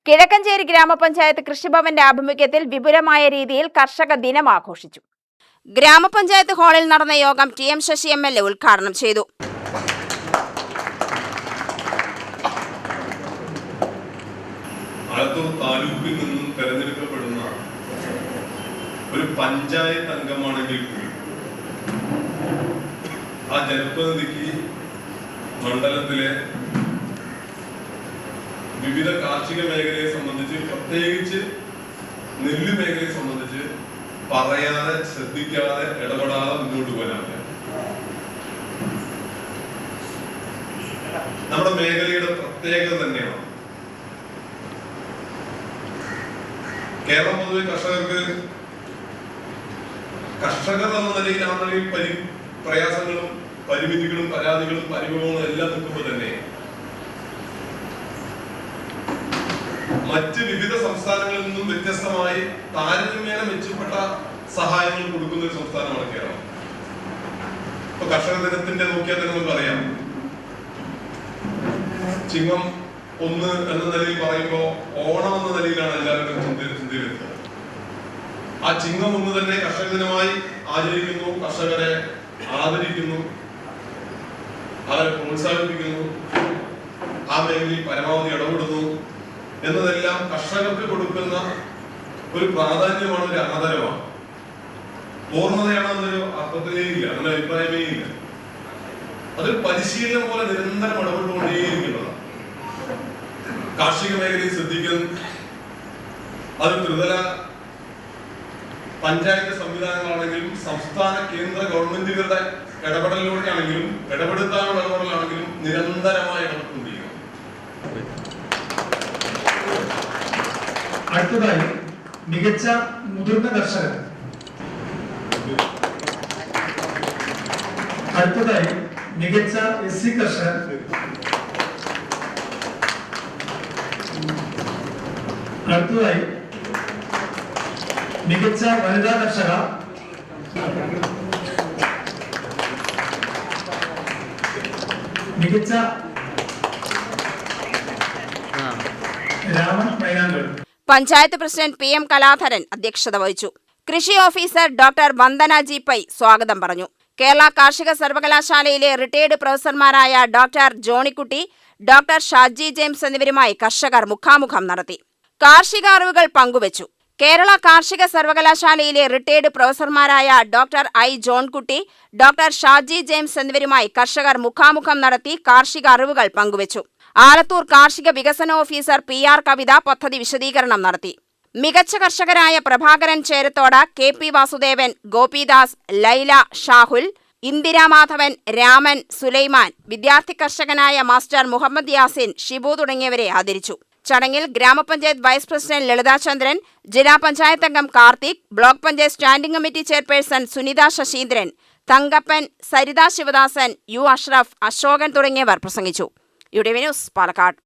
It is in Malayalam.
കിഴക്കഞ്ചേരി ഗ്രാമപഞ്ചായത്ത് കൃഷിഭവന്റെ ആഭിമുഖ്യത്തിൽ വിപുലമായ രീതിയിൽ കർഷക ദിനം ആഘോഷിച്ചു. ഗ്രാമപഞ്ചായത്ത് ഹാളിൽ നടന്ന യോഗം ടി.എം. ശശി എം.എൽ.എ. ഉദ്ഘാടനം ചെയ്തു. ആലത്തൂർ താലൂക്കിൽ നിന്നും തെരഞ്ഞെടുക്കപ്പെടുന്ന ഒരു പഞ്ചായത്ത് അംഗമാണെങ്കിൽ ആ ജനപ്രതിനിധിക്ക് മണ്ഡലത്തിലെ വിവിധ കാർഷിക മേഖലയെ സംബന്ധിച്ച്, പ്രത്യേകിച്ച് നെല്ല് മേഖലയെ സംബന്ധിച്ച് പറയാതെ, ശ്രദ്ധിക്കാതെ, ഇടപെടാതെ മുന്നോട്ട് പോകാനാവില്ല. നമ്മുടെ മേഖലയുടെ പ്രത്യേകത തന്നെയാണ്. കേരളം പൊതുവെ കർഷകർ എന്ന നിലയിൽ ആ നിലയിൽ പ്രയാസങ്ങളും പരിമിതികളും പരാതികളും പരിഭവങ്ങളും എല്ലാം നിൽക്കുമ്പോൾ തന്നെ മറ്റ് വിവിധ സംസ്ഥാനങ്ങളിൽ നിന്നും വ്യത്യസ്തമായി താരതമ്യേന മെച്ചപ്പെട്ട സഹായങ്ങൾ കൊടുക്കുന്ന ഒരു സംസ്ഥാനമാണ് കേരളം. ഇപ്പൊ കർഷക ദിനത്തിന്റെ നോക്കിയാൽ തന്നെ നമുക്ക് അറിയാം, ചിങ്ങം 1 എന്ന നിലയിൽ പറയുമ്പോ ഓണം എന്ന നിലയിലാണ് എല്ലാവരും ചിന്തയിലെത്തുന്നത്. ആ ചിങ്ങം 1 തന്നെ കർഷക ദിനമായി ആചരിക്കുന്നു, കർഷകരെ ആദരിക്കുന്നു, അവരെ പ്രോത്സാഹിപ്പിക്കുന്നു, ആ മേഖലയിൽ പരമാവധി ഇടപെടുന്നു എന്നതെല്ലാം കർഷകർക്ക് കൊടുക്കുന്ന ഒരു പ്രാധാന്യമാണ്, ഒരു ആദരവാണ്. പൂർണ്ണതയാണ് എന്നൊരു അർത്ഥത്തിലേ ഇല്ല, അങ്ങനെ അഭിപ്രായമേ ഇല്ല. അതൊരു പരിശീലനം പോലെ നിരന്തരം ഇടപെട്ടുകൊണ്ടേയിരിക്കുന്നതാണ്. കാർഷിക മേഖലയിൽ ശ്രദ്ധിക്കുന്നു, അത് ത്രിതല പഞ്ചായത്ത് സംവിധാനങ്ങളാണെങ്കിലും സംസ്ഥാന കേന്ദ്ര ഗവൺമെന്റുകളുടെ ഇടപെടലിലൂടെയാണെങ്കിലും ഇടപെടുത്താനുള്ള ഇടപെടലാണെങ്കിലും നിരന്തരമായി ഇടപെട്ടുകൊണ്ടിരിക്കുന്നു. അടുത്തതായി മികച്ച മുതിർന്ന കർഷകർ. അടുത്തതായി മികച്ച SC കർഷകർ. അടുത്തതായി മികച്ച വനിതാ കർഷക. മികച്ച രാമൻ മൈനാങ്കൽ. പഞ്ചായത്ത് പ്രസിഡന്റ് PM കലാധരൻ അധ്യക്ഷത വഹിച്ചു. കൃഷി officer doctor Vandana G Pai സ്വാഗതം പറഞ്ഞു. കേരള കാർഷിക സർവകലാശാലയിലെ റിട്ടയർഡ് പ്രൊഫസർമാരായ doctor Johnykutty, doctor Shaji James എന്നിവരുമായി കർഷകർ മുഖാമുഖം നടത്തി. കാർഷിക അറിവുകൾ പങ്കുവച്ചു. കേരള കാർഷിക സർവകലാശാലയിലെ റിട്ടയർഡ് പ്രൊഫസർമാരായ doctor I. Johnkutty, doctor Shaji James എന്നിവരുമായി കർഷകർ മുഖാമുഖം നടത്തി കാർഷിക അറിവുകൾ പങ്കുവച്ചു. ആലത്തൂർ കാർഷിക വികസന ഓഫീസർ PR കവിത പദ്ധതി വിശദീകരണം നടത്തി. മികച്ച കർഷകരായ പ്രഭാകരൻ ചേരത്തോട്, KP വാസുദേവൻ, ഗോപിദാസ്, ലൈല, ഷാഹുൽ, ഇന്ദിരാമാധവൻ, രാമൻ, സുലൈമാൻ, വിദ്യാർത്ഥി കർഷകനായ മാസ്റ്റർ മുഹമ്മദ് യാസിൻ, ഷിബു തുടങ്ങിയവരെ ആദരിച്ചു. ചടങ്ങിൽ ഗ്രാമപഞ്ചായത്ത് വൈസ് പ്രസിഡന്റ് ലളിതാചന്ദ്രൻ, ജില്ലാ പഞ്ചായത്ത് അംഗം Karthik, block panchayat standing committee chairperson Sunitha Sasheendran, Thankappan, Saritha Sivadasan, U. Ashraf, Ashokan തുടങ്ങിയവർ പ്രസംഗിച്ചു. UTV news, Palakkad.